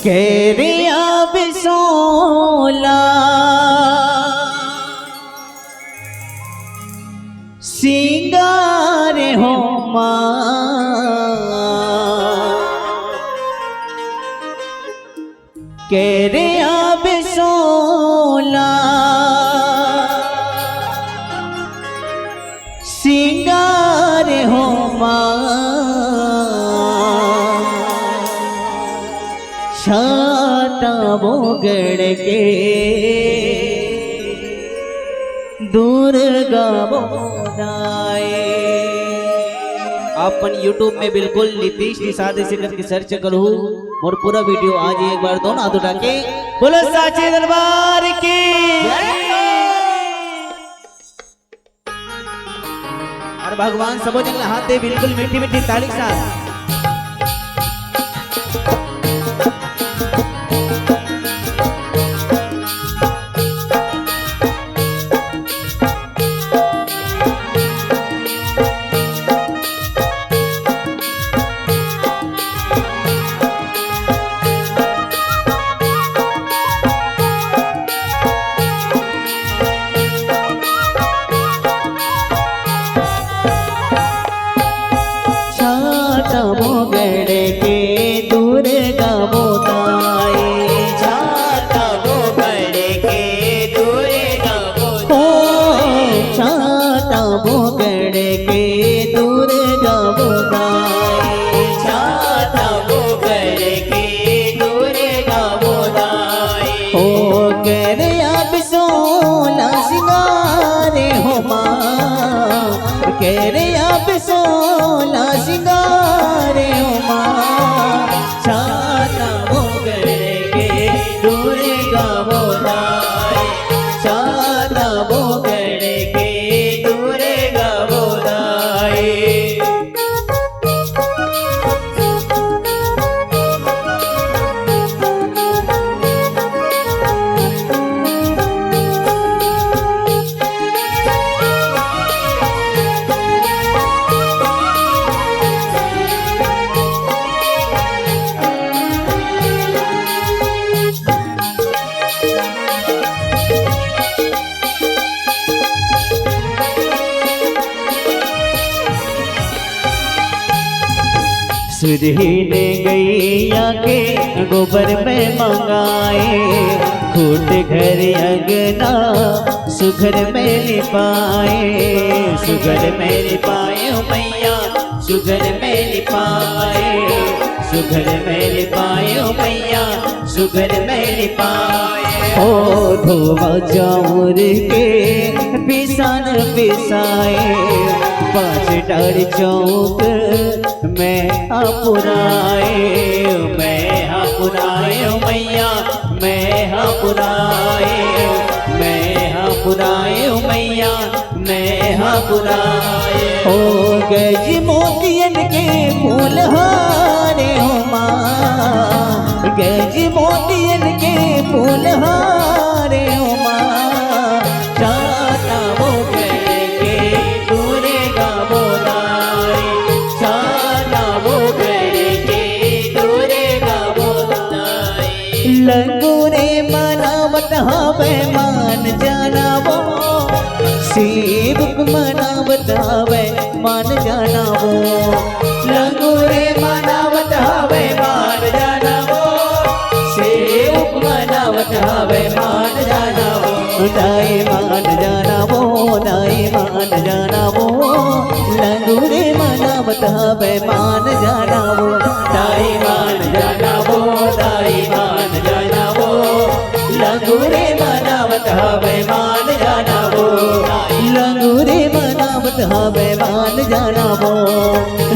केरिया बिसोला सिंगार हो केरिया बिसोला सिंगार हो छाता बोगड़ के दुर्गा बोलाए। अपन YouTube में बिल्कुल नीतीश निषाद से करके सर्च करो और पूरा वीडियो आज एक बार दोनों हाथ उठा के बोलो साचे दरबार की। और भगवान सबो जन हाथ दे बिल्कुल मीठी मीठी ताली के साथ। बोगड़ के दुर्गा बोलाए छाता बोगड़ के दुर्गा बोलाए छाता बोगड़ के दुर्गा बोलाए छाता बोगड़ के दुर्गा बोलाए। ओ करे अब सोला सिंगारे हो माँ करे अब सोला सिंगारे हो माँ छाता बोगड़ के दुर्गा बोलाए छाता बोगड़ के दुर्गा बोलाए। सुरहीन गैया के गोबर में मंगाए खूट घर अंगना सुघर में लिपाए सुघर में लिपाए मैया सुघर में लिपाए सुघर में लिपाए मैया सुघर में लिपाए। ओ धोवा चाउर के पिसान पिसाए पाँच डार चौक मैं पुराए मैया मैं पुराए मैया मैं पुराए। ओ गज मोतियन के फूल हारे हो माँ गज मोतियन के फूल हारे हो माँ छाता बोगड़ के दुर्गा बोलाए छाता बोगड़ के दुर्गा बोलाए। लंगूरे मनावत हवे मान जानावो सेवक मनावत हवे मान जानावो लंगूरे मनावत हवे मान जानावो सेवक मनावत हवे मान जानावो दाई मान जानावो दाई मान जानावो लंगूरे मनावत हवे मान जानावो दाई मान जानावो दाई मान जानावो लंगूरे मनावत हवे मान जानावो लंगूरे मनावत हवे मान जानावो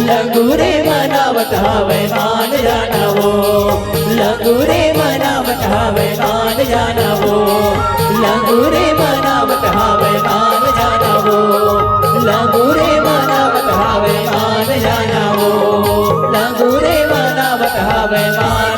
लंगूरे मनावत हवे मान जानावो लंगूरे मनावत हवे मान जानावो लंगूरे मनावत हवे मान जानावो लंगूरे मनावत हवे मान जानावो लंगूरे मनावत हवे मान